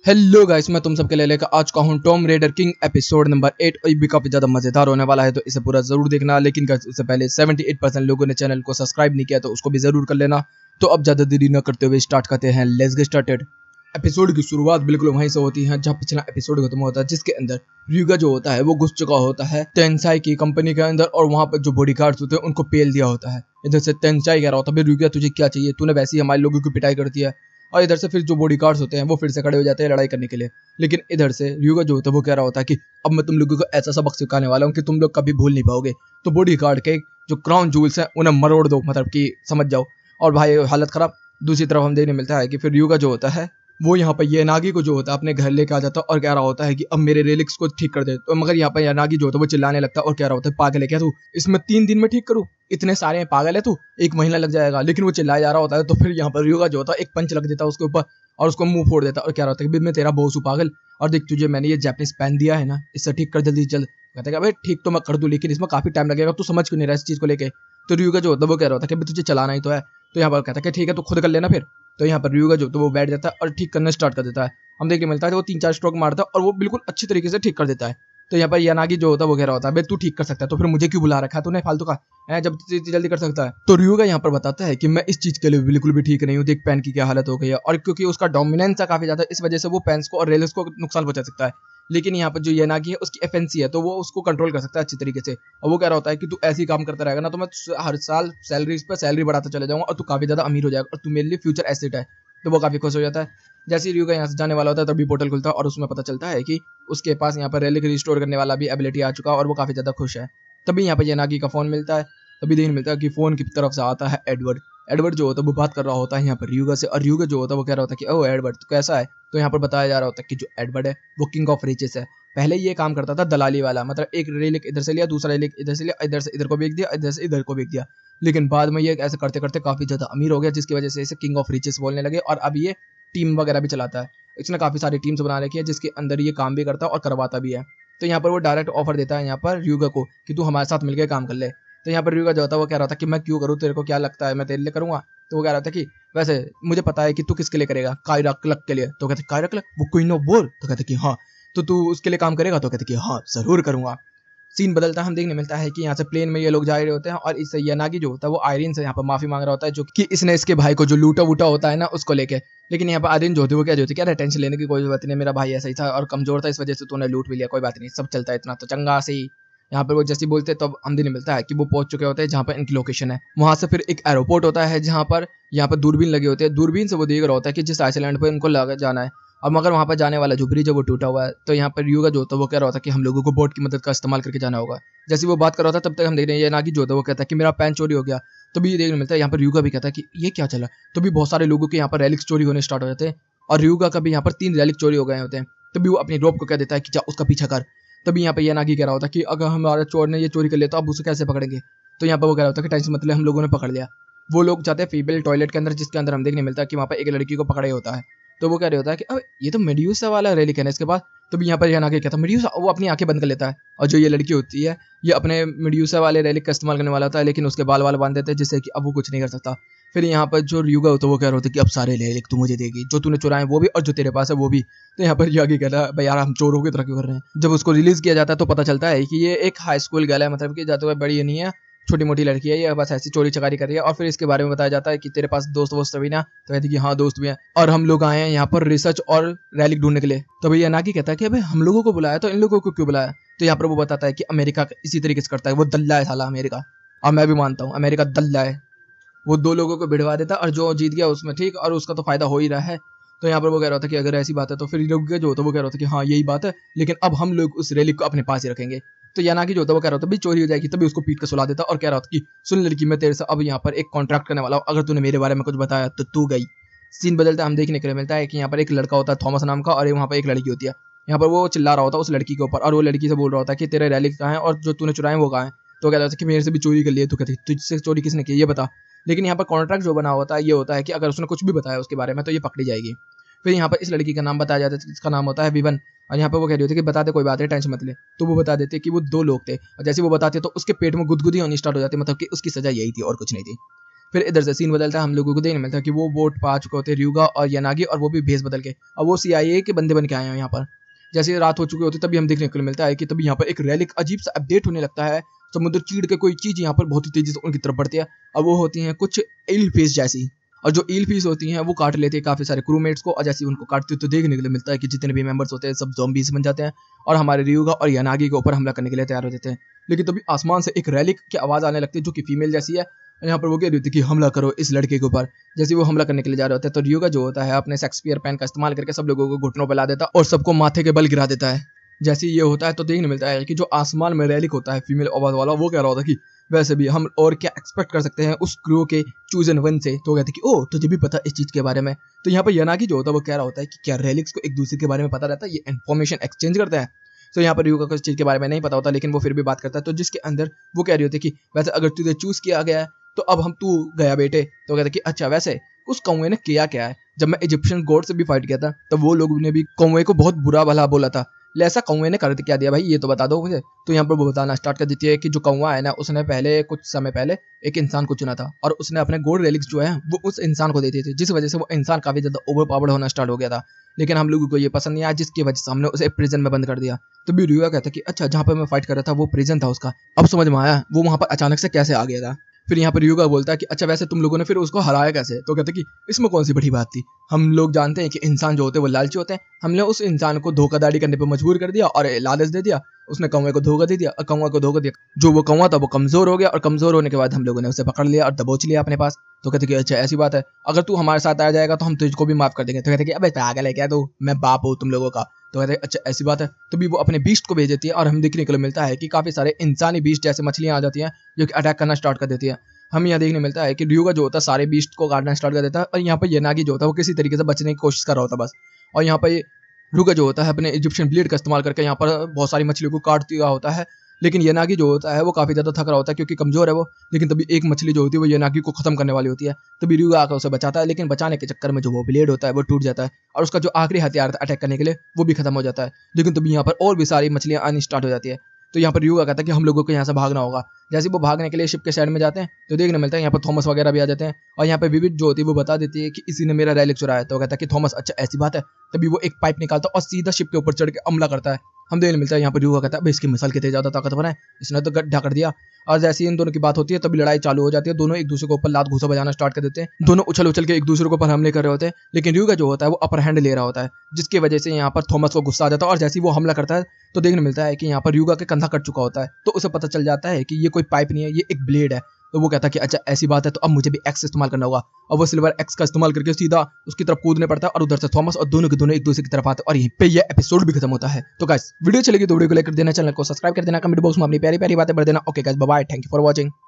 Hello guys, मैं तुम सबके लिए लेकर आज का हूँ Tomb Raider king episode number 8 और ये भी काफी ज्यादा मजेदार होने वाला है, तो इसे पूरा जरूर देखना। लेकिन गाइस उससे पहले 78% लोगों ने चैनल को सब्सक्राइब नहीं किया, तो उसको भी जरूर कर लेना। तो अब ज्यादा देरी न करते हुए स्टार्ट करते हैं। Let's get started. एपिसोड की शुरुआत बिल्कुल वहीं से होती है जहाँ पिछला एपिसोड खत्म होता है, जिसके अंदर ryuga जो होता है वो घुस चुका होता है तेंसाई की कंपनी के अंदर, और वहां पर जो बॉडीगार्ड्स होते हैं उनको पेल दिया होता है। इधर से तेंसाई कह रहा होता है, ryuga तुझे क्या चाहिए, तूने वैसे ही हमारे लोगों की पिटाई कर दी है। और इधर से फिर जो बॉडीगार्ड्स होते हैं वो फिर से खड़े हो जाते हैं लड़ाई करने के लिए। लेकिन इधर से ryuga जो होता है वो कह रहा होता है कि अब मैं तुम लोगों को ऐसा सबक सिखाने वाला हूँ कि तुम लोग कभी भूल नहीं पाओगे। तो बॉडीगार्ड के जो क्राउन जूल्स हैं उन्हें मरोड़ दो, मतलब कि समझ जाओ। और भाई हालत खराब। दूसरी तरफ हम देखने मिलता है कि फिर ryuga जो होता है वो यहाँ पर येनागी को जो होता है अपने घर लेके आ जाता है और कह रहा होता है कि अब मेरे रेलिक्स को ठीक कर दे। तो मगर यहाँ पर येनागी जो होता है वो चिल्लाने लगता है और कह रहा होता है, पागल है क्या तू, इसमें 3 दिन में ठीक करूँ, इतने सारे हैं, पागल है तू, 1 महीना लग जाएगा। लेकिन वो चिल्लाया जा रहा होता है। तो फिर यहाँ पर ryuga जो होता है एक पंच लग देता है उसके ऊपर और उसको मुंह फोड़ देता है और कह रहा होता है कि मैं तेरा बॉस हूँ पागल, और देख तुझे मैंने ये जैपनीज पेन दिया है ना, इससे ठीक कर जल्दी चल। कहते हैं भाई ठीक तो मैं कर दूं, लेकिन इसमें काफी टाइम लगेगा, तू समझ क्यों नहीं रहा इस चीज को लेके। तो ryuga जो होता है वो कह रहा होता है कि तुझे चलाना ही तो है। तो यहाँ पर कहता है कि ठीक है तो खुद कर लेना फिर। तो यहाँ पर ryuga जो तो वो बैठ जाता है और ठीक करना स्टार्ट कर देता है। हम देखने मिलता है कि वो 3-4 स्ट्रोक मारता है और वो बिल्कुल अच्छी तरीके से ठीक कर देता है। तो यहाँ पर यानागी जो होता है वो कह रहा होता है, भाई तू ठीक कर सकता है तो फिर मुझे क्यों बुला रखा है तूने फालतू का है, जब जल्दी कर सकता है। तो ryuga यहाँ पर बताता है कि मैं इस चीज के लिए बिल्कुल भी ठीक नहीं हूँ, देख पेन की क्या हालत हो गई है, और क्योंकि उसका डोमिनेंस है काफी ज्यादा, इस वजह से वो पेन्स को और रेलिक्स को नुकसान पहुंचा सकता है। लेकिन यहाँ पर जो येनागी है उसकी एफएनसी है, तो वो उसको कंट्रोल कर सकता है अच्छी तरीके से। और वो कह रहा होता है कि तू ऐसे ही काम करता रहेगा ना तो मैं हर साल सैलरी पे सैलरी बढ़ाता चले जाऊंगा और तू काफी ज्यादा अमीर हो जाएगा और तू मेरे लिए फ्यूचर एसेट है। तो वो काफी खुश हो जाता है। जैसे ही ryuga यहाँ से जाने वाला होता है तभी पोर्टल खुलता है और उसमें पता चलता है कि उसके पास यहाँ पर रेलिक रिस्टोर करने वाला भी एबिलिटी आ चुका है और वो काफी ज्यादा खुश है। तभी यहाँ पर येनागी का फोन मिलता है। तभी देखने मिलता है कि फोन की तरफ से आता है एडवर्ड। एडवर्ड जो होता है वो बात कर रहा होता है यहाँ पर ryuga से, और ryuga जो होता है वो कह रहा होता है कि ओ एडवर्ड तो कैसा है। तो यहाँ पर बताया जा रहा होता है कि जो एडवर्ड है वो किंग ऑफ रिचेस है। पहले ये काम करता था दलाली वाला, मतलब एक रेलिक इधर से लिया, दूसरा रेलिक इधर से लिया, इधर से इधर को बेच दिया, इधर से इधर को बेच दिया। लेकिन बाद में ये ऐसे करते करते काफी ज्यादा अमीर हो गया, जिसकी वजह से इसे किंग ऑफ रिचेस बोलने लगे। और अब ये टीम वगैरह भी चलाता है। इसने काफी सारी टीम्स बना रखी है जिसके अंदर ये काम भी करता है और करवाता भी है। तो यहाँ पर वो डायरेक्ट ऑफर देता है यहाँ पर ryuga को कि तू हमारे साथ मिलकर काम कर ले। तो यहाँ पर ryuga जो होता है वो कह रहा था कि मैं क्यों करूँ, तेरे को क्या लगता है मैं तेरे लिए करूंगा। तो वो कह रहा था कि वैसे मुझे पता है कि तू किसके लिए करेगा, कायरा क्लक के लिए। तो कहते कायरा क्लक, वो क्वीन ऑफ वॉर। तो कहते कि हाँ। तो तू उसके लिए काम करेगा। तो कहते कि हाँ जरूर करूंगा। सीन बदलता है, हम देखने मिलता है कि यहाँ से प्लेन में ये लोग जा रहे होते हैं और इस येनागी जो होता है वो आयरिन से यहाँ पर माफी मांग रहा होता है, जो कि इसने इसके भाई को जो लूटा वूटा होता है ना उसको लेके। लेकिन यहाँ पर आयरिन जो होती है वो क्या जो होती है, क्या टेंशन लेने की कोई बात नहीं, मेरा भाई ऐसा ही था और कमजोर था, इस वजह से तूने लूट भी लिया, कोई बात नहीं, सब चलता है, इतना तो चंगा से ही। यहाँ पर वो जैसे बोलते हैं तब हम देखने मिलता है कि वो पहुंच चुके होते हैं जहाँ पर इनकी लोकेशन है। वहां से फिर एक एरोपोर्ट होता है जहाँ पर यहाँ पर दूरबीन लगे होते हैं। दूरबीन से वो देख रहा होता है कि जिस आइसलैंड पर इनको जाना है। अब मगर वहां पर जाने वाला जो ब्रिज है वो टूटा हुआ है। तो यहाँ पर ryuga जो होता है वो कह रहा होता है कि हम लोगों को बोट की मदद का इस्तेमाल करके जाना होगा। जैसे वो बात कर रहा था तब तक हम देख रहे हैं ये नागी जो होता है वो कहता है कि मेरा पैन चोरी हो गया। तो भी ये देखने मिलता है यहाँ पर ryuga भी कहता है कि ये क्या चला। तो भी बहुत सारे लोगों के यहाँ पर रेलिक्स चोरी होने स्टार्ट हो जाते हैं और ryuga का भी यहाँ पर 3 रेलिक चोरी हो गए होते हैं। तभी वो अपनी रोप को कह देता है कि जा उसका पीछा कर। तभी यहाँ पर ये नागी कह रहा होता है कि अगर हमारा चोर ने ये चोरी कर लिया तो अब उसे कैसे पकड़ेंगे। तो यहाँ पर वो कह रहा होता है कि टेंशन मतलब हम लोगों ने पकड़ लिया। वो लोग जाते हैं फीमेल टॉयलेट के अंदर, जिसके अंदर हम देखने मिलता है कि वहाँ पर एक लड़की को पकड़े होता है। तो वो कह रहे होता है कि अब ये तो मेड्यूसा वाला रेलिक है ना इसके पास। तो भी यहाँ पर येनागी कहता है मेड्यूसा, वो अपनी आंखें बंद कर लेता है। और जो ये लड़की होती है ये अपने मेड्यूसा वाले रेलिक का इस्तेमाल करने वाला होता है, लेकिन उसके बाल वाल बांध देते हैं जिससे कि अब वो कुछ नहीं कर सकता। फिर यहाँ पर जो ryuga होता है वो कह रहा होता है कि अब सारे रेलिक तू मुझे देगी, जो तूने चुराए वो भी और जो तेरे पास है वो भी। तो यहाँ पर यागी कह रहा है भाई यार हम चोरों की तरह क्यों कर रहे हैं। जब उसको रिलीज किया जाता है तो पता चलता है कि ये एक हाई स्कूल गर्ल है, मतलब कि जाते हुए बड़ी नहीं है, छोटी मोटी लड़की है, ये बस ऐसी चोरी चकारी कर रही है। और फिर इसके बारे में बताया जाता है कि तेरे पास दोस्त वोस्त भी ना। तो कहती कि हाँ दोस्त भी हैं और हम लोग आए हैं यहाँ पर रिसर्च और रैलिक ढूंढने के लिए। तो भैया नागी कहता है कि अबे हम लोगों को बुलाया तो इन लोगों को क्यों बुलाया। तो यहाँ पर वो बताता है कि अमेरिका इसी तरीके से करता है, वो दल्ला है साला अमेरिका। और मैं भी मानता हूँ अमेरिका दल्ला है। वो 2 लोगों को भिड़वा देता और जो जीत गया उसमें ठीक, और उसका तो फायदा हो ही रहा है। तो यहाँ पर वो कह रहा था कि अगर ऐसी बात है तो फिर ryuga जो होता है वो कह रहा था कि हाँ यही बात है, लेकिन अब हम लोग उस रेलिक को अपने पास ही रखेंगे। तो यानागी जो होता है वो कह रहा था भाई चोरी हो जाएगी। तभी उसको पीट कर सुला देता और कह रहा था कि सुन लड़की, मैं तेरे से अब यहाँ पर एक कॉन्ट्रैक्ट करने वाला हूँ, अगर तूने मेरे बारे में कुछ बताया तो तू गई। सीन बदलता है, हम देखने के लिए मिलता है कि यहाँ पर एक लड़का होता है थॉमस नाम का, और वहाँ पर एक लड़की होती है। यहाँ पर वो चिल्ला रहा होता है उस लड़की के ऊपर और वो लड़की से बोल रहा होता है कि तेरे रेलिक कहाँ है और जो तूने चुराए वो कहाँ है। तो कहता था कि मेरे से भी चोरी कर लिए। तो कहती तुझसे चोरी किसने की ये बता। लेकिन यहाँ पर कॉन्ट्रैक्ट जो बना होता है ये होता है कि अगर उसने कुछ भी बताया उसके बारे में तो ये पकड़ी जाएगी। फिर यहाँ पर इस लड़की का नाम बताया जाता है जिसका नाम होता है विवन। और यहाँ पर वो कह रही होती है कि बता दे कोई बात है टेंशन मत ले। तो वो बता देते कि वो 2 लोग थे और जैसे वो बताते तो उसके पेट में गुदगुदी होनी स्टार्ट हो जाती, मतलब कि उसकी सजा यही थी और कुछ नहीं थी। फिर इधर से सीन बदलता है, हम लोगों को देखने मिलता है कि वो बोट पर आ चुके होते हैं ryuga और yanagi, और वो भी भेस बदल के। अब वो CIA के बंदे बन के आए हैं यहाँ पर। जैसे रात हो चुकी होती है तभी हम देखने को मिलता है कि तभी यहाँ पर एक रैलिक अजीब सा अपडेट होने लगता है। समुद्र चीड़ के कोई चीज यहाँ पर बहुत ही तेजी से उनकी तरफ बढ़ती है। अब वो होती हैं कुछ एल फिश जैसी, और जो ईल फिश होती हैं वो काट लेते हैं काफी सारे क्रूमेट्स को, और जैसे उनको काटते तो देखने के लिए मिलता है कि जितने भी मेंबर्स होते हैं सब ज़ॉम्बीज बन जाते हैं और हमारे ryuga और yanagi के ऊपर हमला करने के लिए तैयार हो जाते हैं। लेकिन तभी आसमान से एक रैलिक की आवाज आने लगती है जो कि फीमेल जैसी है। यहाँ पर वो कह रही होती है कि हमला करो इस लड़के के ऊपर। जैसे वो हमला करने के लिए जा रहे होते हैं तो ryuga जो होता है अपने शेक्सपियर पेन का इस्तेमाल करके सब लोगों को घुटनों पर ला देता है और सबको माथे के बल गिरा देता है। जैसे ये होता है तो देखने मिलता है कि जो आसमान में रैलिक होता है फीमेल आवाज वाला, वो कह रहा होता है कि वैसे भी हम और क्या एक्सपेक्ट कर सकते हैं उस क्रू के चूजन वन से। तो कहते हैं कि ओ तुझे भी पता इस चीज के बारे में। तो यहाँ पर yanagi जो होता है वो कह रहा होता है कि क्या रेलिक्स को एक दूसरे के बारे में पता रहता है, ये इन्फॉर्मेशन एक्सचेंज करते हैं। तो यहाँ पर ryuga को इस चीज के बारे में नहीं पता होता, लेकिन वो फिर भी बात करता है। तो जिसके अंदर वो कह रही होती है कि वैसे अगर तुझे चूज किया गया है तो अब हम तू गया बेटे। तो कहते कि अच्छा वैसे उस कौवे ने किया क्या है, जब मैं इजिप्शियन गॉड से भी फाइट किया था तब वो लोगों ने भी कौवे को बहुत बुरा भला बोला था, ऐसा कौवे ने कर क्या दिया भाई, ये तो बता दो मुझे। तो यहाँ पर वो बताना स्टार्ट कर देती है कि जो कौवा है ना उसने पहले कुछ समय पहले एक इंसान को चुना था और उसने अपने गोल्ड रेलिक्स जो है वो उस इंसान को दे दिए थे, जिस वजह से वो इंसान काफी ज्यादा ओवर पावर्ड होना स्टार्ट हो गया था। लेकिन हम लोगों को ये पसंद नहीं आया, जिसकी वजह से हमने उसे प्रिजन में बंद कर दिया। तो भी ryuga कहता है कि अच्छा जहाँ पर मैं फाइट कर रहा था वो प्रिजन था उसका, अब समझ में आया वो वहां पर अचानक से कैसे आ गया था। फिर यहाँ पर ryuga बोलता है कि अच्छा वैसे तुम लोगों ने फिर उसको हराया कैसे। तो कहते कि इसमें कौन सी बड़ी बात थी, हम लोग जानते हैं कि इंसान जो होते हैं वो लालची होते हैं, हमने उस इंसान को धोखाधड़ी करने पर मजबूर कर दिया और लालच दे दिया, उसने कौवे को धोखा दे दिया और कौवा को धोखा दिया, जो वो कौवा था वो कमजोर हो गया और कमजोर होने के बाद हम लोगों ने उसे पकड़ लिया और दबोच लिया अपने पास। तो कहते कि अच्छा ऐसी बात है, अगर तू हमारे साथ आ जाएगा तो हम तुझको भी माफ कर देंगे। तो कहते कि अबे पागल है क्या तू, मैं बाप हूँ तुम लोगों का। तो कहते अच्छा ऐसी बात है। तो भी वो अपने बीस्ट को भेज देती है और हम देखने के लिए मिलता है कि काफी सारे इंसानी बीस्ट जैसे मछलियां आ जाती हैं जो कि अटैक करना स्टार्ट कर देती है। हम यहाँ देखने मिलता है कि ryuga जो होता है सारे बीस्ट को काटना स्टार्ट कर देता है और यहाँ पर yanagi जो होता है वो किसी तरीके से बचने की कोशिश कर रहा होता है बस। और यहाँ पर ryuga जो होता है अपने इजिप्शियन ब्लेड का इस्तेमाल करके यहाँ पर बहुत सारी मछलियों को काट दिया होता है। लेकिन yanagi जो होता है वो काफी ज्यादा थक रहा होता है क्योंकि कमजोर है वो। लेकिन तभी एक मछली जो होती है वो yanagi को खत्म करने वाली होती है, तभी ryuga आकर उसे बचाता है। लेकिन बचाने के चक्कर में जो वो ब्लेड होता है वो टूट जाता है और उसका जो आखिरी हथियार था अटैक करने के लिए वो भी खत्म हो जाता है। लेकिन तभी यहाँ पर और भी सारी मछलियां आनी स्टार्ट हो जाती है। तो यहाँ पर ryuga कहता है कि हम लोगों को यहाँ से भागना होगा। जैसे वो भागने के लिए शिप के साइड में जाते हैं तो देखने मिलता है यहाँ पर थॉमस वगैरह भी आ जाते हैं और यहाँ पे विविड जो होती है वो बता देती है कि इसी ने मेरा रेलिक चुराया है। तो कहता है कि थॉमस अच्छा ऐसी बात है। तभी वो एक पाइप निकालता है और सीधा शिप के ऊपर चढ़ के हमला करता है। हम देखने मिलता है यहाँ पर ryuga कहता है इसकी मिसाल कितनी ज्यादा ताकतवर है, इसने तो गड्ढा कर दिया। और जैसे ही इन दोनों की बात होती है तभी लड़ाई चालू हो जाती है, दोनों एक दूसरे के ऊपर लात घूसा बजाना स्टार्ट कर देते हैं, दोनों उछल उछल के एक दूसरे के ऊपर हमले कर रहे होते हैं। लेकिन ryuga जो होता है वो अपर हैंड ले रहा होता है, जिसकी वजह से यहाँ पर थॉमस को गुस्सा आ जाता है और जैसे ही वो हमला करता है तो देखने मिलता है कि यहाँ पर ryuga के कंधा कट चुका होता है। तो उसे पता चल जाता है कि ये कोई पाइप नहीं है, ये एक ब्लेड है। तो वो कहता है कि अच्छा ऐसी बात है तो अब मुझे भी एक्स इस्तेमाल करना होगा। और वो सिल्वर एक्स का इस्तेमाल करके सीधा उसकी तरफ कूदने पड़ता है और उधर से थॉमस और दोनों के दोनों एक दूसरे की तरफ आते हैं और यहीं पे ये एपिसोड भी खत्म होता है। तो गाइस वीडियो चलेगी तो वीडियो को लाइक कर देना, चैनल को सब्सक्राइब कर देना, कमेंट बॉक्स में अपनी प्यारी प्यारी बातें भर देना। Okay guys bye bye, thank you for watching.